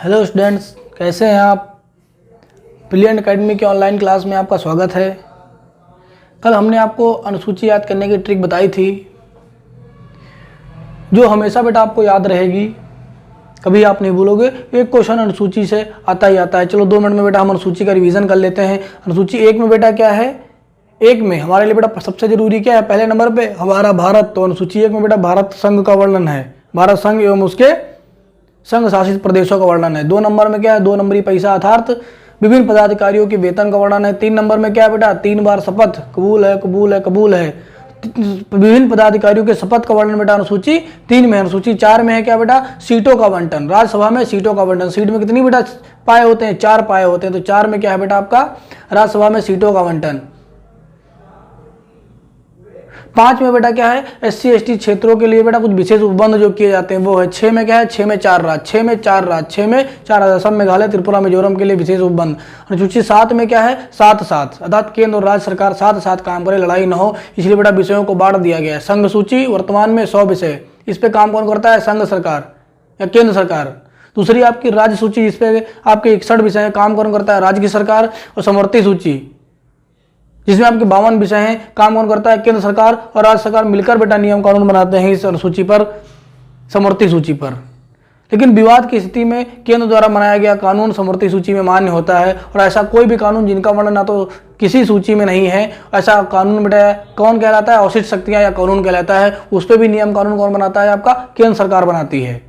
Hello students, कैसे हैं आप। ब्रिलियंट एकेडमी के ऑनलाइन क्लास में आपका स्वागत है। कल हमने आपको अनुसूची याद करने की ट्रिक बताई थी जो हमेशा बेटा आपको याद रहेगी, कभी आप नहीं भूलोगे। एक क्वेश्चन अनुसूची से आता ही आता है। चलो 2 मिनट में बेटा हम अनुसूची का रिवीजन कर लेते हैं। अनुसूची 1 में बेटा क्या है, 1 में हमारे लिए बेटा सबसे जरूरी क्या है, पहले नंबर पे हमारा भारत। तो अनुसूची 1 में बेटा भारत संघ का वर्णन है, भारत संघ एवं उसके संघ शासित प्रदेशों का वर्णन है। 2 नंबर में क्या है, 2 नंबरी पैसा अर्थात विभिन्न पदाधिकारियों के वेतन का वर्णन है। 3 नंबर में क्या है बेटा, 3 बार शपथ, कबूल है कबूल है कबूल है। विभिन्न पदाधिकारियों के शपथ का वर्णन बेटा अनुसूची 3 में। अनुसूची 4 में है क्या बेटा, सीटों का आवंटन। राज्यसभा में सीटों का आवंटन, सीट में कितनी बेटा पाए होते हैं, 4 पाए होते हैं। तो 4 में क्या है बेटा आपका, राज्यसभा में सीटों का आवंटन। 5 में बेटा क्या है, SC ST क्षेत्रों के लिए बेटा कुछ विशेष उपबंध जो किए जाते हैं वो है। 6 में क्या है, 6 में 4 राज्य, 6 में 4 राज्य, 6 में 4 राज्य, असम मेघालय त्रिपुरा मिजोरम के लिए विशेष उपबंध। अनुसूची 7 में क्या है, 7 अर्थात केंद्र और राज्य सरकार साथ काम करे, लड़ाई न हो, इसलिए बेटा विषयों को बांट दिया गया है। संघ सूची वर्तमान में 100 विषय, इस पे काम कौन करता है, संघ सरकार या केंद्र सरकार। दूसरी आपकी राज्य सूची, इस पे आपके 61 विषय काम कौन करता है, राज्य की सरकार। और समवर्ती सूची जिसमें आपके 52 विषय हैं, काम कौन करता है, केंद्र सरकार और राज्य सरकार मिलकर बेटा नियम कानून बनाते हैं इस अनुसूची पर, समवर्ती सूची पर। लेकिन विवाद की स्थिति में केंद्र द्वारा बनाया गया कानून समवर्ती सूची में मान्य होता है। और ऐसा कोई भी कानून जिनका वर्णन ना तो किसी सूची में नहीं है, ऐसा कानून बेटा कौन कहलाता है, अवशिष्ट शक्तियां या कानून कहलाता है। उस पर भी नियम कानून कौन बनाता है, आपका केंद्र सरकार बनाती है।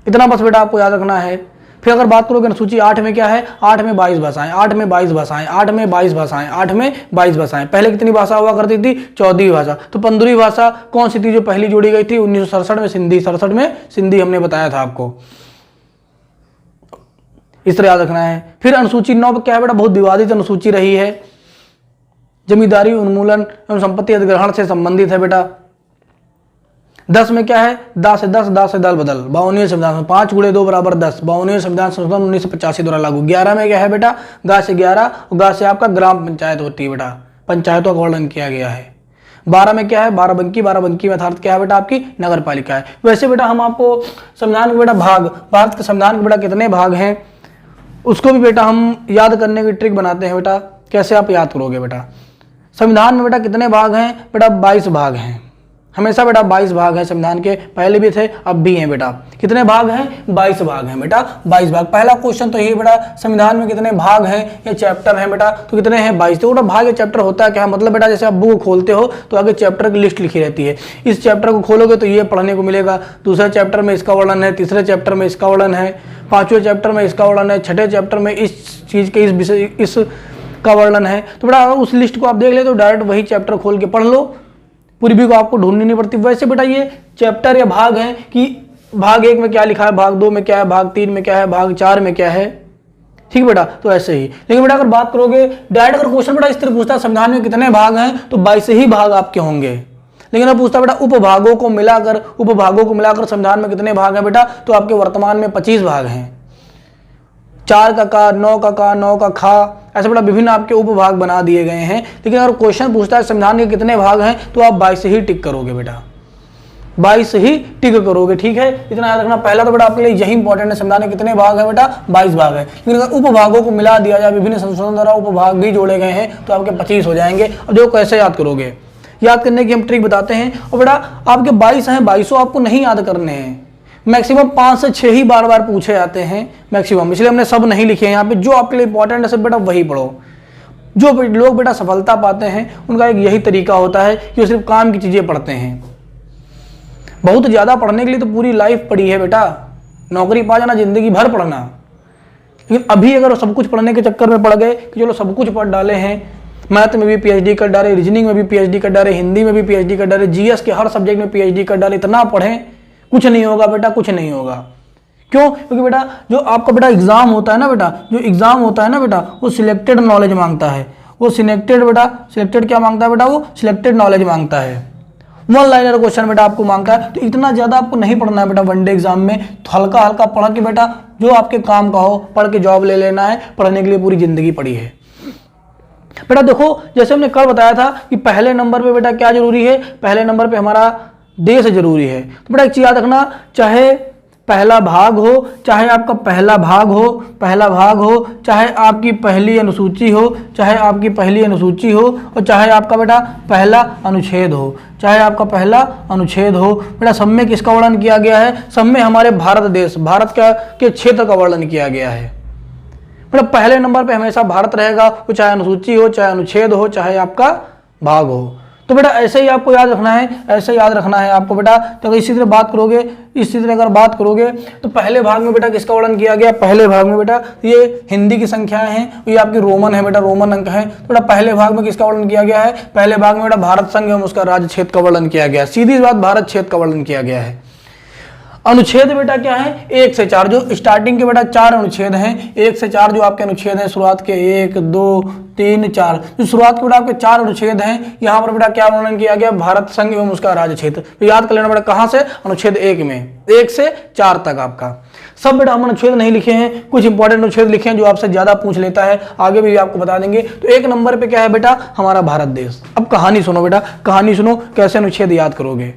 इतना बस बेटा आपको याद रखना है। फिर अगर बात करोगे अनुसूची 8 में क्या है, 8 में 22 भाषाएं, 8 में 22 भाषाएं, 8 में 22 भाषाएं, 8 में 22 भाषाएं। पहले कितनी भाषा हुआ करती थी, 14वीं भाषा। तो 15वीं भाषा कौन सी थी जो पहली जोड़ी गई थी, 1967 में सिंधी। 67 में सिंधी हमने बताया था आपको, इस तरह याद रखना है। फिर अनुसूची 9 क्या है बेटा, बहुत विवादित अनुसूची रही है, जमींदारी उन्मूलन एवं संपत्ति अधिग्रहण से संबंधित है बेटा। 10 में क्या है, दा से दल बदल, 52वें संविधान, 5 × 2 = 10, 52वें संविधान संशोधन 1985 द्वारा लागू। 11 में क्या है बेटा, गा से 11, और गा से आपका ग्राम पंचायत होती है बेटा, पंचायतों का वर्णन किया गया है। 12 में क्या है, बाराबंकी में अर्थात क्या है बेटा, आपकी नगर पालिका है। वैसे बेटा हम आपको संविधान के बेटा भाग, भारत के संविधान के बेटा कितने भाग हैं उसको भी बेटा हम याद करने की ट्रिक बनाते हैं बेटा। कैसे आप याद करोगे बेटा, संविधान में बेटा कितने भाग हैं बेटा, 22 भाग हैं। हमेशा बेटा 22 भाग हैं संविधान के, पहले भी थे अब भी हैं बेटा। कितने भाग हैं, 22 भाग हैं बेटा, 22 भाग। पहला क्वेश्चन तो यही बेटा, संविधान में कितने भाग हैं या चैप्टर हैं बेटा, तो कितने हैं, 22। तो बेटा भाग या चैप्टर होता है क्या, मतलब बेटा जैसे आप बुक खोलते हो तो आगे चैप्टर की लिस्ट लिखी रहती है। इस चैप्टर को खोलोगे तो ये पढ़ने को मिलेगा, दूसरे चैप्टर में इसका वर्णन है, तीसरे चैप्टर में इसका वर्णन है, 5वें चैप्टर में इसका वर्णन है, 6ठे चैप्टर में इस चीज के इस विषय इस का वर्णन है। तो बेटा उस लिस्ट को आप देख ले तो डायरेक्ट वही चैप्टर खोल के पढ़ लो, पूरी भी को आपको ढूंढनी नहीं पड़ती। वैसे बेटा ये चैप्टर या भाग हैं कि भाग 1 में क्या लिखा है, भाग 2 में क्या है, भाग 3 में क्या है, भाग 4 में क्या है, ठीक बेटा। तो ऐसे ही। लेकिन बेटा अगर बात करोगे डायरेक्ट, अगर क्वेश्चन बेटा इस तरह पूछता है संविधान में कितने भाग हैं तो 22 ही भाग आपके होंगे। लेकिन अब पूछता बेटा उपभागों को मिलाकर संविधान में कितने भाग हैं बेटा, तो आपके वर्तमान में 25 भाग हैं। 4 का का, 9 का का, 9 का खा, ऐसे बड़ा विभिन्न आपके उपभाग बना दिए गए हैं। लेकिन अगर क्वेश्चन पूछता है संविधान के कितने भाग हैं तो आप 22 ही टिक करोगे बेटा, 22 ही टिक करोगे, ठीक है। इतना याद रखना। पहला तो बेटा आपके लिए यही इंपॉर्टेंट है, संविधान के कितने भाग हैं बेटा, 22 भाग है। लेकिन अगर उपभागों को मिला दिया जाए, विभिन्न संशोधन द्वारा उपभाग भी जोड़े गए हैं तो आपके 25 हो जाएंगे। अब देखो कैसे याद करोगे, याद करने की हम ट्रिक बताते हैं। और बेटा आपके 22 हैं, 22 आपको नहीं याद करने हैं, मैक्सिमम 5 से 6 ही बार पूछे जाते हैं मैक्सिमम, इसलिए हमने सब नहीं लिखे हैं यहाँ पे। जो आपके लिए इंपॉर्टेंट है सब बेटा वही पढ़ो। जो लोग बेटा सफलता पाते हैं उनका एक यही तरीका होता है कि वो सिर्फ काम की चीजें पढ़ते हैं। बहुत ज्यादा पढ़ने के लिए तो पूरी लाइफ पढ़ी है बेटा, नौकरी पा जाना जिंदगी भर पढ़ना। लेकिन अभी अगर सब कुछ पढ़ने के चक्कर में पड़ गए कि चलो सब कुछ पढ़ डाले हैं, मैथ में भी PhD कर डाले, रीजनिंग में भी PhD कर डाले, हिंदी में भी PhD कर डाले, GS के हर सब्जेक्ट में PhD कर डाले, इतना पढ़ें, कुछ नहीं होगा बेटा, कुछ नहीं होगा। क्यों? क्योंकि बेटा जो आपका बेटा एग्जाम होता है ना बेटा, वो सिलेक्टेड नॉलेज मांगता है। वो सिलेक्टेड क्या मांगता है बेटा, वो सिलेक्टेड नॉलेज मांगता है। 1 लाइनर क्वेश्चन बेटा आपको मांगता है। तो इतना ज्यादा आपको नहीं पढ़ना है बेटा वनडे एग्जाम में, तो हल्का हल्का पढ़ के बेटा जो आपके काम का हो पढ़ के जॉब ले लेना है। पढ़ने के लिए पूरी जिंदगी पड़ी है बेटा। देखो जैसे हमने कल बताया था कि पहले नंबर पे बेटा क्या जरूरी है, पहले नंबर पे हमारा देश जरूरी है। तो बेटा एक चीज याद रखना, चाहे पहला भाग हो, चाहे आपका पहला भाग हो, चाहे आपकी पहली अनुसूची हो, चाहे आपकी पहली अनुसूची हो, और चाहे आपका बेटा पहला अनुच्छेद हो, चाहे आपका पहला अनुच्छेद हो। बेटा सब में किसका वर्णन किया गया है? सब में हमारे भारत देश, भारत के क्षेत्र का वर्णन किया गया है। बेटा पहले नंबर पे हमेशा भारत रहेगा, वो चाहे अनुसूची हो, चाहे अनुच्छेद हो, चाहे आपका भाग हो। तो बेटा ऐसे ही आपको याद रखना है, ऐसे याद रखना है आपको बेटा। तो इसी तरह बात करोगे, इसी तरह अगर बात करोगे तो पहले भाग में बेटा किसका वर्णन किया गया? पहले भाग में बेटा ये हिंदी की संख्याएं हैं, ये आपकी रोमन है बेटा, रोमन अंक है। तो बेटा पहले भाग में किसका वर्णन किया गया है? पहले भाग में बेटा भारत संघ एवं उसका राज्य क्षेत्र का वर्णन किया गया है। सीधी बात, भारत क्षेत्र का वर्णन किया गया है। अनुच्छेद बेटा क्या है? 1 से 4, जो स्टार्टिंग के बेटा 4 अनुच्छेद हैं, 1 से 4 जो आपके अनुच्छेद हैं, शुरुआत के 1, 2, 3, 4, जो शुरुआत के बेटा आपके 4 अनुच्छेद हैं, यहाँ पर बेटा क्या वर्णन किया गया? भारत संघ एवं उसका राज्य क्षेत्र। तो याद कर लेना बेटा, कहाँ से? अनुच्छेद 1 में, 1 से 4 तक आपका। सब बेटा हम अनुच्छेद नहीं लिखे हैं, कुछ इंपॉर्टेंट अनुच्छेद लिखे हैं जो आपसे ज्यादा पूछ लेता है, आगे भी आपको बता देंगे। तो 1 नंबर पे क्या है बेटा? हमारा भारत देश। अब कहानी सुनो बेटा, कहानी सुनो कैसे अनुच्छेद याद करोगे।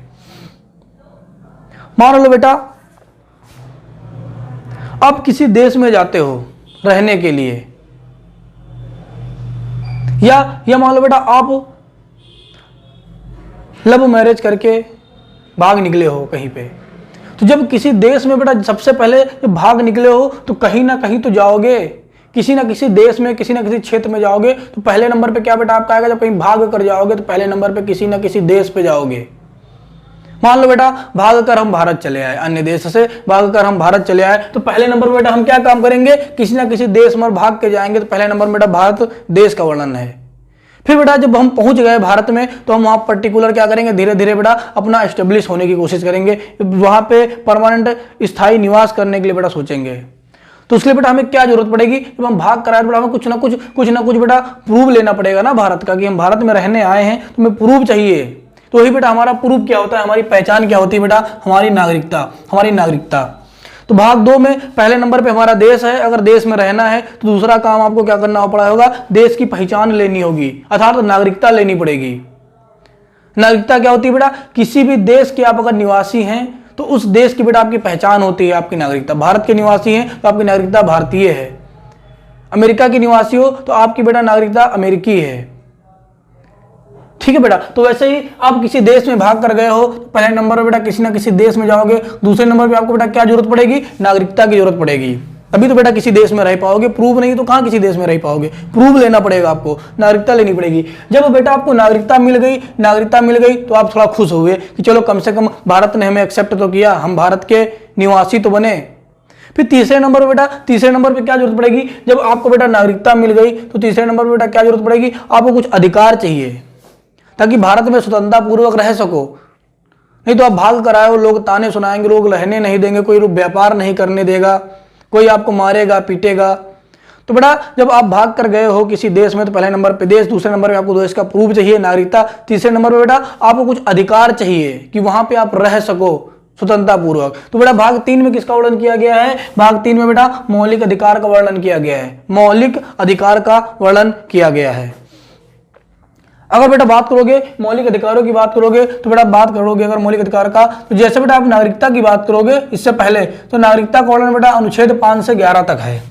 मान लो बेटा आप किसी देश में जाते हो रहने के लिए, या मान लो बेटा आप लव मैरिज करके भाग निकले हो कहीं पे। तो जब किसी देश में बेटा सबसे पहले जब भाग निकले हो तो कहीं ना कहीं तो जाओगे, किसी ना किसी देश में, किसी ना किसी क्षेत्र में जाओगे। तो पहले नंबर पे क्या बेटा आपका आएगा? जब कहीं भाग कर जाओगे तो पहले नंबर पे किसी ना किसी देश पे जाओगे। मान लो बेटा भाग कर हम भारत चले आए, अन्य देश से भाग कर हम भारत चले आए, तो पहले नंबर बेटा हम क्या काम करेंगे? किसी ना किसी देश में भाग के जाएंगे। तो पहले नंबर बेटा भारत देश का वर्णन है। फिर बेटा जब हम पहुंच गए भारत में तो हम वहां पर्टिकुलर क्या करेंगे? धीरे धीरे बेटा अपना एस्टेब्लिश होने की कोशिश करेंगे, वहां पे परमानेंट स्थायी निवास करने के लिए बेटा सोचेंगे। तो उसके लिए बेटा हमें क्या जरूरत पड़ेगी? जब हम भाग कर आए बेटा हमें कुछ ना कुछ बेटा प्रूफ लेना पड़ेगा ना भारत का, कि हम भारत में रहने आए हैं, तो हमें प्रूफ चाहिए। तो वही बेटा हमारा प्रूफ क्या होता है? हमारी पहचान क्या होती है बेटा? हमारी नागरिकता, हमारी नागरिकता। तो भाग 2 में पहले नंबर पे हमारा देश है। अगर देश में रहना है तो दूसरा काम आपको क्या करना पड़ा होगा? देश की पहचान लेनी होगी, अर्थात नागरिकता लेनी पड़ेगी। नागरिकता क्या होती है बेटा? किसी भी देश के आप अगर निवासी हैं तो उस देश की बेटा आपकी पहचान होती है, आपकी नागरिकता। भारत के निवासी हैं तो आपकी नागरिकता भारतीय है। अमेरिका के निवासी हो तो आपकी बेटा नागरिकता अमेरिकी है। ठीक है बेटा। तो वैसे ही आप किसी देश में भाग कर गए हो तो पहले नंबर पे बेटा किसी ना किसी देश में जाओगे, दूसरे नंबर पे आपको बेटा क्या जरूरत पड़ेगी? नागरिकता की जरूरत पड़ेगी, तभी तो बेटा किसी देश में रह पाओगे। प्रूफ नहीं तो कहां किसी देश में रह पाओगे? प्रूफ लेना पड़ेगा आपको, नागरिकता लेनी पड़ेगी। जब बेटा आपको नागरिकता मिल गई तो आप थोड़ा खुश हुए कि चलो कम से कम भारत ने हमें एक्सेप्ट तो किया, हम भारत के निवासी तो बने। फिर तीसरे नंबर पे क्या जरूरत पड़ेगी? जब आपको बेटा नागरिकता मिल गई तो तीसरे नंबर पे बेटा क्या जरूरत पड़ेगी? आपको कुछ अधिकार चाहिए ताकि भारत में स्वतंत्रता पूर्वक रह सको। नहीं तो आप भाग कर आए हो, लोग ताने सुनाएंगे, लोग रहने नहीं देंगे, कोई व्यापार नहीं करने देगा, कोई आपको मारेगा पीटेगा। तो बेटा जब आप भाग कर गए हो किसी देश में तो पहले नंबर पे देश, दूसरे नंबर पे आपको देश का प्रूफ चाहिए, नागरिकता, तीसरे नंबर पे बेटा आपको कुछ अधिकार चाहिए कि वहां पे आप रह सको स्वतंत्रता पूर्वक। तो बेटा भाग 3 में किसका वर्णन किया गया है? भाग 3 में बेटा मौलिक अधिकार का वर्णन किया गया है, मौलिक अधिकार का वर्णन किया गया है। अगर बेटा बात करोगे मौलिक अधिकारों की बात करोगे तो बेटा बात करोगे अगर मौलिक अधिकार का, तो जैसे बेटा आप नागरिकता की बात करोगे इससे पहले, तो नागरिकता का वर्णन बेटा अनुच्छेद 5 से 11 तक है।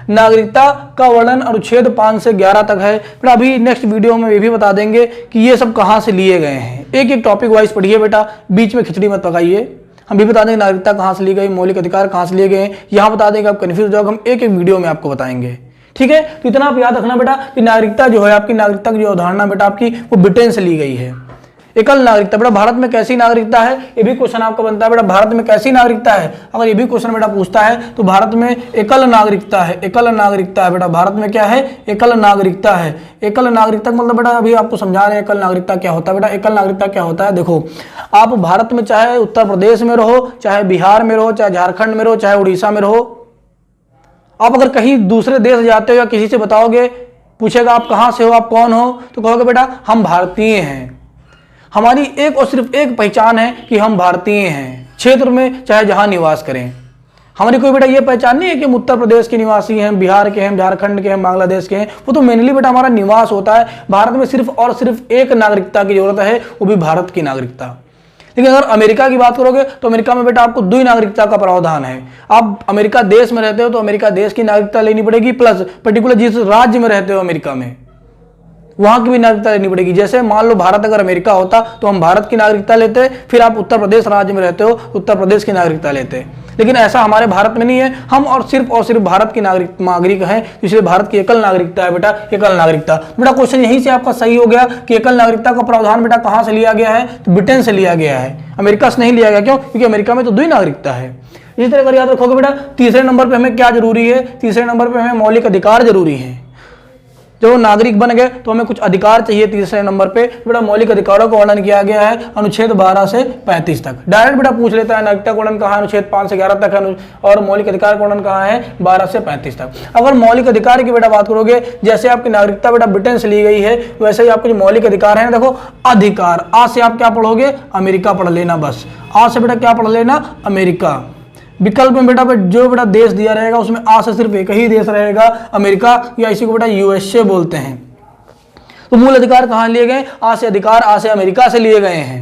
नागरिकता का वर्णन अनुच्छेद 5 से 11 तक है। बेटा अभी नेक्स्ट वीडियो में ये भी बता देंगे कि ये सब कहाँ से लिए गए हैं। एक एक टॉपिक वाइज पढ़िए बेटा, बीच में खिचड़ी मत पकाइए। हम भी बता देंगे नागरिकता कहाँ से ली गई, मौलिक अधिकार कहाँ से लिए गए, यहाँ बता देंगे, आप कन्फ्यूज हो जाओगे, हम एक एक वीडियो में आपको बताएंगे। ठीक है। तो इतना आप याद रखना बेटा कि नागरिकता जो है आपकी, नागरिकता की जो अवधारणा बेटा आपकी वो ब्रिटेन से ली गई है। एकल नागरिकता बेटा भारत में कैसी नागरिकता है, ये भी क्वेश्चन आपका बनता है बेटा, भारत में कैसी नागरिकता है। अगर ये भी क्वेश्चन बेटा पूछता है तो भारत में एकल नागरिकता है, एकल नागरिकता है बेटा, भारत में क्या है? एकल नागरिकता है। एकल नागरिकता मतलब बेटा अभी आपको समझा रहे हैं एकल नागरिकता क्या होता है। बेटा एकल नागरिकता क्या होता है, देखो आप भारत में चाहे उत्तर प्रदेश में रहो, चाहे बिहार में रहो, चाहे झारखंड में रहो, चाहे उड़ीसा में रहो, आप अगर कहीं दूसरे देश जाते हो या किसी से बताओगे, पूछेगा आप कहाँ से हो, आप कौन हो, तो कहोगे बेटा हम भारतीय हैं। हमारी एक और सिर्फ एक पहचान है कि हम भारतीय हैं, क्षेत्र में चाहे जहां निवास करें। हमारी कोई बेटा ये पहचान नहीं है कि हम उत्तर प्रदेश के निवासी हैं, बिहार के हैं, झारखंड के हैं, बांग्लादेश के हैं। वो तो मेनली बेटा हमारा निवास होता है। भारत में सिर्फ और सिर्फ एक नागरिकता की जरूरत है, वो भी भारत की नागरिकता। लेकिन अगर अमेरिका की बात करोगे तो अमेरिका में बेटा आपको द्वि नागरिकता का प्रावधान है। आप अमेरिका देश में रहते हो तो अमेरिका देश की नागरिकता लेनी पड़ेगी, प्लस पर्टिकुलर जिस राज्य में रहते हो अमेरिका में वहां की भी नागरिकता लेनी पड़ेगी। जैसे मान लो भारत अगर अमेरिका होता तो हम भारत की नागरिकता लेते, फिर आप उत्तर प्रदेश राज्य में रहते हो उत्तर प्रदेश की नागरिकता लेते, लेकिन ऐसा हमारे भारत में नहीं है। हम और सिर्फ भारत की नागरिक हैं, इसलिए भारत की एकल नागरिकता है बेटा, एकल नागरिकता। बेटा क्वेश्चन यहीं से आपका सही हो गया कि एकल नागरिकता का प्रावधान बेटा कहां से लिया गया है, तो ब्रिटेन से लिया गया है, अमेरिका से नहीं लिया गया। क्यों? क्योंकि अमेरिका में तो द्वि नागरिकता है। इसी तरह अगर याद रखोगे बेटा, तीसरे नंबर पर हमें क्या जरूरी है, तीसरे नंबर पर हमें मौलिक अधिकार जरूरी है। जब वो नागरिक बन गए तो हमें कुछ अधिकार चाहिए। तीसरे नंबर पे बेटा मौलिक अधिकारों का वर्णन किया गया है अनुच्छेद 12 से 35 तक। डायरेक्ट बेटा पूछ लेता है नागरिकता का वर्णन कहाँ है, अनुच्छेद 5 से 11 तक है, और मौलिक अधिकार का वर्णन कहाँ है, 12 से 35 तक। अगर मौलिक अधिकार की बेटा बात करोगे, जैसे आपकी नागरिकता बेटा ब्रिटेन से ली गई है, वैसे ही आपके जो मौलिक अधिकार है, देखो अधिकार, आ से आप क्या पढ़ोगे, अमेरिका पढ़ लेना, बस आ से बेटा क्या पढ़ लेना, अमेरिका। विकल्प में बेटा जो बेटा देश दिया रहेगा उसमें आ से सिर्फ एक ही देश रहेगा, अमेरिका, या इसी को बेटा यूएसए बोलते हैं। तो मूल अधिकार कहां लिए गए, आ से अधिकार, आ से अमेरिका से लिए गए हैं।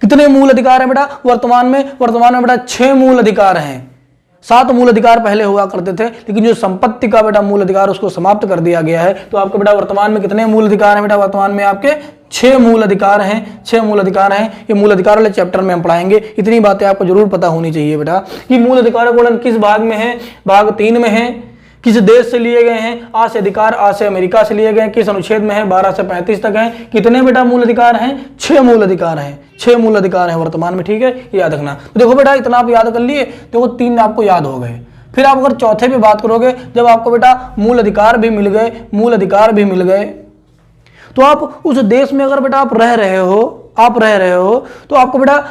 कितने मूल अधिकार हैं बेटा वर्तमान में बेटा 6 मूल अधिकार हैं। 7 मूल अधिकार पहले हुआ करते थे, लेकिन जो संपत्ति का बेटा मूल अधिकार उसको समाप्त कर दिया गया है। तो आपके बेटा वर्तमान में कितने मूल अधिकार हैं बेटा, वर्तमान में आपके 6 मूल अधिकार हैं, 6 मूल अधिकार हैं। ये मूल अधिकार वाले चैप्टर में हम पढ़ाएंगे। इतनी बातें आपको जरूर पता होनी चाहिए बेटा कि मूल अधिकार का वर्णन किस भाग में है, भाग 3 में है, किस देश से लिए गए हैं, आ से अधिकार, आ से अमेरिका से लिए गए, किस अनुच्छेद में है, 12 से 35 तक है। कितने बेटा मूल अधिकार हैं, 6 मूल अधिकार हैं, 6 मूल अधिकार हैं वर्तमान में, ठीक है, ये याद रखना। तो देखो बेटा इतना आप याद कर लिए, तो वो 3 आपको याद हो गए। फिर आप अगर चौथे पे बात करोगे, जब आपको बेटा मूल अधिकार भी मिल गए, मूल अधिकार भी मिल गए, तो आप उस देश में अगर बेटा आप रह रहे हो तो आपको बेटा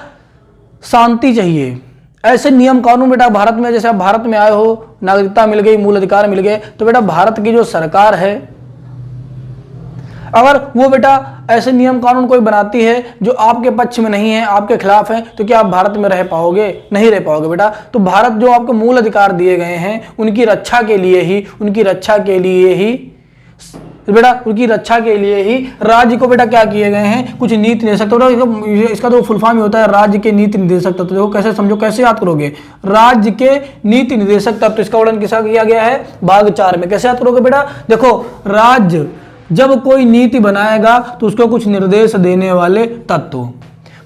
शांति चाहिए। ऐसे नियम कानून बेटा भारत में, जैसे आप भारत में आए हो, नागरिकता मिल गई, मूल अधिकार मिल गए, तो बेटा भारत की जो सरकार है, अगर वो बेटा ऐसे नियम कानून कोई बनाती है जो आपके पक्ष में नहीं है, आपके खिलाफ है, तो क्या आप भारत में रह पाओगे, नहीं रह पाओगे बेटा। तो भारत जो आपको मूल अधिकार दिए गए हैं उनकी रक्षा के लिए ही राज्य को बेटा क्या किए गए हैं, कुछ नीति निदेशक तत्व। इसका तो फुल फॉर्म ही होता है राज्य के नीति निदेशक तत्व। देखो कैसे समझो, कैसे याद करोगे, राज्य के नीति निदेशक तत्व, इसका वर्णन किसका किया गया है, भाग 4 में। कैसे याद करोगे बेटा, देखो राज्य जब कोई नीति बनाएगा तो उसको कुछ निर्देश देने वाले तत्व,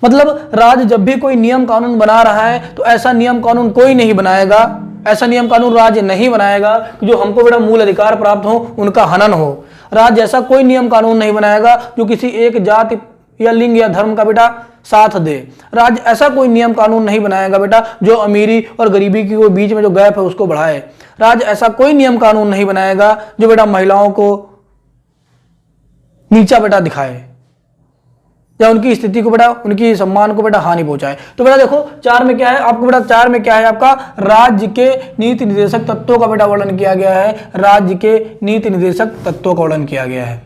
मतलब राज्य जब भी कोई नियम कानून बना रहा है तो ऐसा नियम कानून कोई नहीं बनाएगा, ऐसा नियम कानून राज्य नहीं बनाएगा जो हमको बेटा मूल अधिकार प्राप्त हो, उनका हनन हो। राज्य ऐसा कोई नियम कानून नहीं बनाएगा जो किसी एक जाति या लिंग या धर्म का बेटा साथ दे। राज्य ऐसा कोई नियम कानून नहीं बनाएगा बेटा जो अमीरी और गरीबी के बीच में जो गैप है उसको बढ़ाए। राज्य ऐसा कोई नियम कानून नहीं बनाएगा जो बेटा महिलाओं को नीचा बेटा दिखाए या उनकी स्थिति को बेटा, उनकी सम्मान को बेटा हानि पहुंचाए। तो बेटा देखो 4 में क्या है आपको बेटा, 4 में क्या है आपका, राज्य के नीति निर्देशक तत्वों का बेटा वर्णन किया गया है, राज्य के नीति निर्देशक तत्वों का वर्णन किया गया है,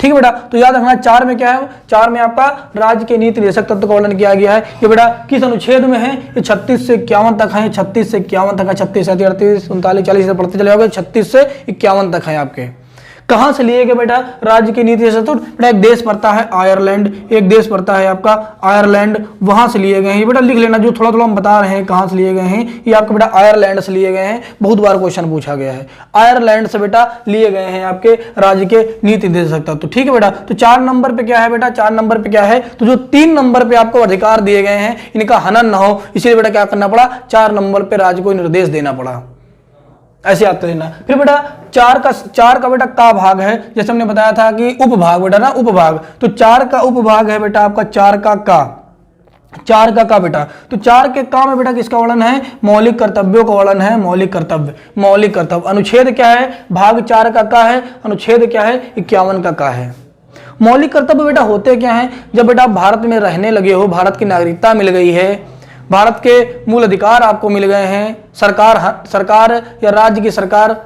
ठीक है बेटा। तो याद रखना 4 में क्या है, 4 में आपका राज्य के नीति निर्देशक तत्व का वर्णन किया गया है। ये बेटा किस अनुच्छेद में है, ये 36 से 51 तक है, 36 से 51 तक है, 36 38 39 40 से पढ़ते चले जाओगे, 36 से 51 तक है आपके। कहां से लिए गए बेटा राज्य की नीति सत्तर, बेटा एक देश पड़ता है आयरलैंड, एक देश पड़ता है आपका आयरलैंड, वहां से लिए गए हैं। ये बेटा लिख लेना, जो थोड़ा थोड़ा हम बता रहे हैं कहां से लिए गए हैं, ये आपके बेटा आयरलैंड से लिए गए हैं, बहुत बार क्वेश्चन पूछा गया है। आयरलैंड से बेटा लिए गए हैं आपके राज्य के नीति निर्देशक तत्व, ठीक है बेटा। तो 4 नंबर पे क्या है बेटा, 4 नंबर पे क्या है, तो जो 3 नंबर पे आपको अधिकार दिए गए हैं इनका हनन ना हो, इसीलिए बेटा क्या करना पड़ा, 4 नंबर पे राज्य को निर्देश देना पड़ा, ऐसे याद कर लेना। फिर बेटा 4 का बेटा का भाग है, जैसे हमने बताया था कि उपभाग बेटा ना, उपभाग, तो 4 का उपभाग है बेटा आपका 4 का का बेटा। तो 4 के का में बेटा किसका वर्णन है, मौलिक कर्तव्यों का वर्णन है, मौलिक कर्तव्य। अनुच्छेद क्या है, भाग 4 का है, अनुच्छेद क्या है 51 का है। मौलिक कर्तव्य बेटा होते क्या है, जब बेटा आप भारत में रहने लगे हो, भारत की नागरिकता मिल गई है, भारत के मूल अधिकार आपको मिल गए हैं, सरकार या राज्य की सरकार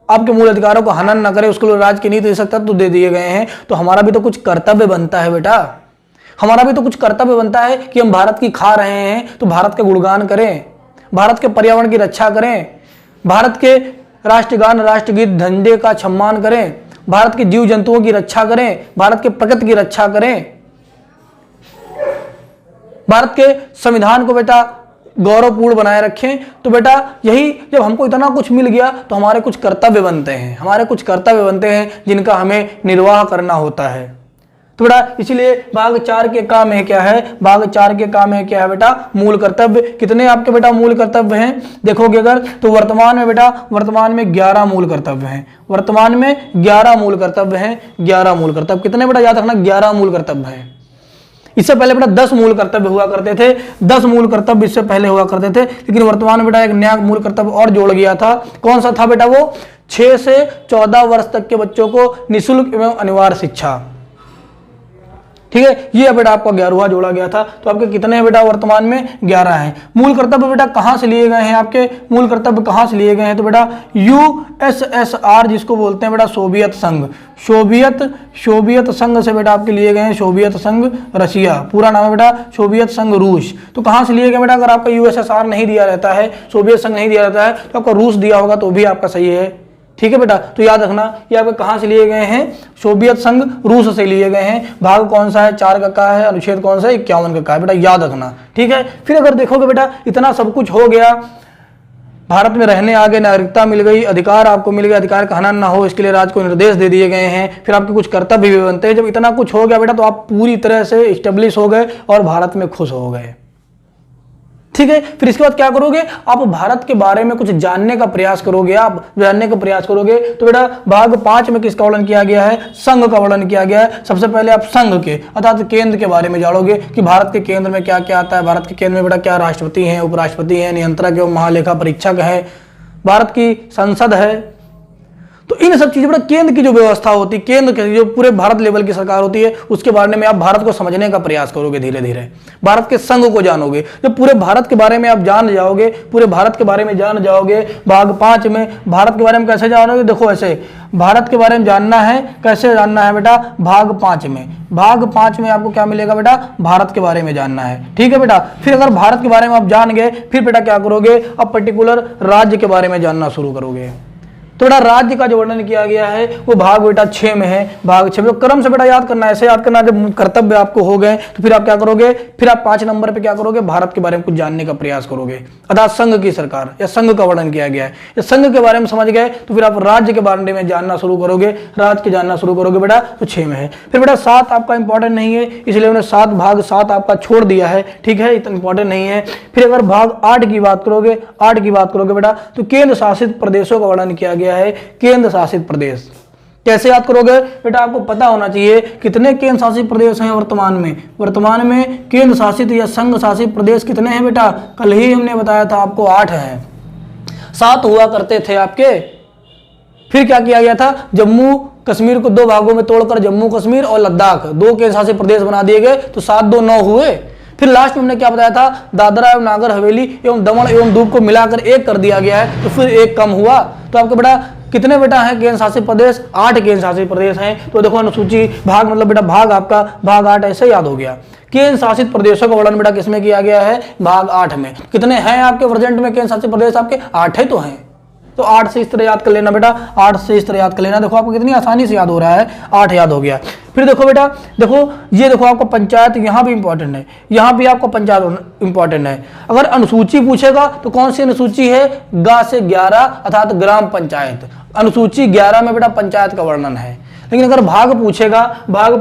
आपके मूल अधिकारों को हनन न करे, उसके लिए राज्य के नीति निर्देशक तत्व दे दिए गए हैं, तो हमारा भी तो कुछ कर्तव्य बनता है बेटा, हमारा भी तो कुछ कर्तव्य बनता है कि हम भारत की खा रहे हैं तो भारत के गुणगान करें, भारत के पर्यावरण की रक्षा करें, भारत के राष्ट्रगान राष्ट्रगीत झंडे का सम्मान करें, भारत के जीव जंतुओं की रक्षा करें, भारत के प्रकृति की रक्षा करें, भारत के संविधान को बेटा गौरवपूर्ण बनाए रखें। तो बेटा यही, जब हमको इतना कुछ मिल गया तो हमारे कुछ कर्तव्य बनते हैं, हमारे कुछ कर्तव्य बनते हैं जिनका हमें निर्वाह करना होता है। तो बेटा इसीलिए भाग 4 के काम में क्या है, भाग 4 के काम में क्या है बेटा, मूल कर्तव्य। कितने आपके बेटा मूल कर्तव्य हैं देखोगे अगर, तो वर्तमान में बेटा, वर्तमान में 11 मूल कर्तव्य हैं, वर्तमान में 11 मूल कर्तव्य हैं, 11 मूल कर्तव्य। कितने बेटा याद रखना, 11 मूल कर्तव्य हैं। इससे पहले बेटा 10 मूल कर्तव्य हुआ करते थे, 10 मूल कर्तव्य इससे पहले हुआ करते थे, लेकिन वर्तमान में बेटा एक नया मूल कर्तव्य और जोड़ गया था। कौन सा था बेटा वो, 6 से 14 वर्ष तक के बच्चों को निःशुल्क एवं अनिवार्य शिक्षा। ठीक है, ये बेटा आपका 11वां जोड़ा गया था। तो आपके कितने हैं बेटा, वर्तमान में 11 हैं। मूल कर्तव्य बेटा कहां से लिए गए हैं, आपके मूल कर्तव्य कहां से लिए गए हैं, तो बेटा यूएसएसआर जिसको बोलते हैं बेटा सोवियत संघ, सोवियत संघ से बेटा आपके लिए गए हैं। सोवियत संघ रशिया, पूरा नाम है बेटा सोवियत संघ रूस। तो कहां से लिए गए बेटा, अगर आपका यूएसएसआर नहीं दिया रहता है, सोवियत संघ नहीं दिया रहता है, तो आपका रूस दिया होगा तो भी आपका सही है। ठीक है बेटा, तो याद रखना ये आपके कहां से लिए गए हैं, सोवियत संघ रूस से लिए गए हैं। भाग कौन सा है, 4 का का है, अनुच्छेद कौन सा है, 51 का है बेटा, याद रखना। ठीक है, फिर अगर देखोगे बेटा इतना सब कुछ हो गया, भारत में रहने आ गए, नागरिकता मिल गई, अधिकार आपको मिल गया, अधिकार का हनन ना हो इसके लिए राज्य को निर्देश दे दिए गए हैं, फिर आपके कुछ कर्तव्य भी बनते हैं। जब इतना कुछ हो गया बेटा तो आप पूरी तरह से इस्टेब्लिश हो गए और भारत में खुश हो गए। ठीक है, फिर इसके बाद क्या करोगे, आप भारत के बारे में कुछ जानने का प्रयास करोगे, आप जानने का प्रयास करोगे। तो बेटा भाग 5 में किसका वर्णन किया गया है, संघ का वर्णन किया गया है। सबसे पहले आप संघ के अर्थात केंद्र के बारे में जानोगे कि भारत के केंद्र में क्या क्या आता है। भारत के केंद्र में बेटा क्या राष्ट्रपति हैं, उपराष्ट्रपति हैं, नियंत्रक एवं महालेखा परीक्षक है, भारत की संसद है। तो इन सब चीजों पर केंद्र की जो व्यवस्था होती है, केंद्र की जो पूरे भारत लेवल की सरकार होती है, उसके बारे में आप भारत को समझने का प्रयास करोगे। धीरे धीरे भारत के संघ को जानोगे। जब पूरे भारत के बारे में आप जान जाओगे, पूरे भारत के बारे में जान जाओगे, भाग 5 में भारत के बारे में कैसे जानोगे, देखो ऐसे भारत के बारे में जानना है, कैसे जानना है बेटा, भाग 5 में, भाग 5 में आपको क्या मिलेगा बेटा, भारत के बारे में जानना है। ठीक है बेटा, फिर अगर भारत के बारे में आप जान गए, फिर बेटा क्या करोगे, अब पर्टिकुलर राज्य के बारे में जानना शुरू करोगे। तो बेटा राज्य का जो वर्णन किया गया है वो भाग बेटा 6 में है, भाग 6 में। तो क्रम से बेटा याद करना है, ऐसे याद करना। जब कर्तव्य आपको हो गए तो फिर आप क्या करोगे, फिर आप 5 नंबर पे क्या करोगे, भारत के बारे में कुछ जानने का प्रयास करोगे, अर्थात संघ की सरकार या संघ का वर्णन किया गया है। या संघ के बारे में समझ गए तो फिर आप राज्य के बारे में जानना शुरू करोगे, राज्य के जानना शुरू करोगे बेटा, तो 6 में है। फिर बेटा 7 आपका इंपॉर्टेंट नहीं है, इसलिए उन्हें 7 भाग 7 आपका छोड़ दिया है। ठीक है, इतना इंपॉर्टेंट नहीं है। फिर अगर भाग 8 की बात करोगे, 8 की बात करोगे बेटा, तो केंद्र शासित प्रदेशों का वर्णन किया गया है। केंद्र शासित प्रदेश कैसे याद करोगे बेटा, आपको पता होना चाहिए कितने केंद्र शासित प्रदेश हैं वर्तमान में। वर्तमान में केंद्र शासित या संघ शासित प्रदेश कितने हैं बेटा, कल ही हमने बताया था आपको 8 हैं, 7 हुआ करते थे आपके। फिर क्या किया गया था, जम्मू कश्मीर को 2 भागों में तोड़कर जम्मू कश्मीर और लद्दाख 2 केंद्र शासित प्रदेश बना दिए गए, तो 7 2 9 हुए। फिर लास्ट में हमने क्या बताया था, दादरा एवं नागर हवेली एवं दमन एवं दीव को मिलाकर 1 कर दिया गया है, तो फिर 1 कम हुआ। तो आपके बेटा कितने बेटा हैं केंद्र शासित प्रदेश, 8 केंद्र शासित प्रदेश हैं। तो देखो अनुसूची भाग मतलब बेटा भाग आपका भाग 8 ऐसे याद हो गया। केंद्र शासित प्रदेशों का वर्णन बेटा किसमें किया गया है, भाग 8 में। कितने हैं आपके प्रेजेंट में केंद्र शासित प्रदेश, आपके 8 ही तो हैं। तो 8 से इस तरह याद कर लेना बेटा, 8 से इस तरह याद कर लेना। देखो आपको कितनी आसानी से याद हो रहा है, 8 याद हो गया। फिर देखो बेटा, देखो ये देखो आपको पंचायत यहाँ भी इंपॉर्टेंट है, यहाँ भी आपको पंचायत इंपॉर्टेंट है। अगर अनुसूची पूछेगा तो कौन सी अनुसूची है, गा से 11 अर्थात ग्राम पंचायत। अनुसूची 11 में बेटा पंचायत का वर्णन है। लेकिन अगर भाग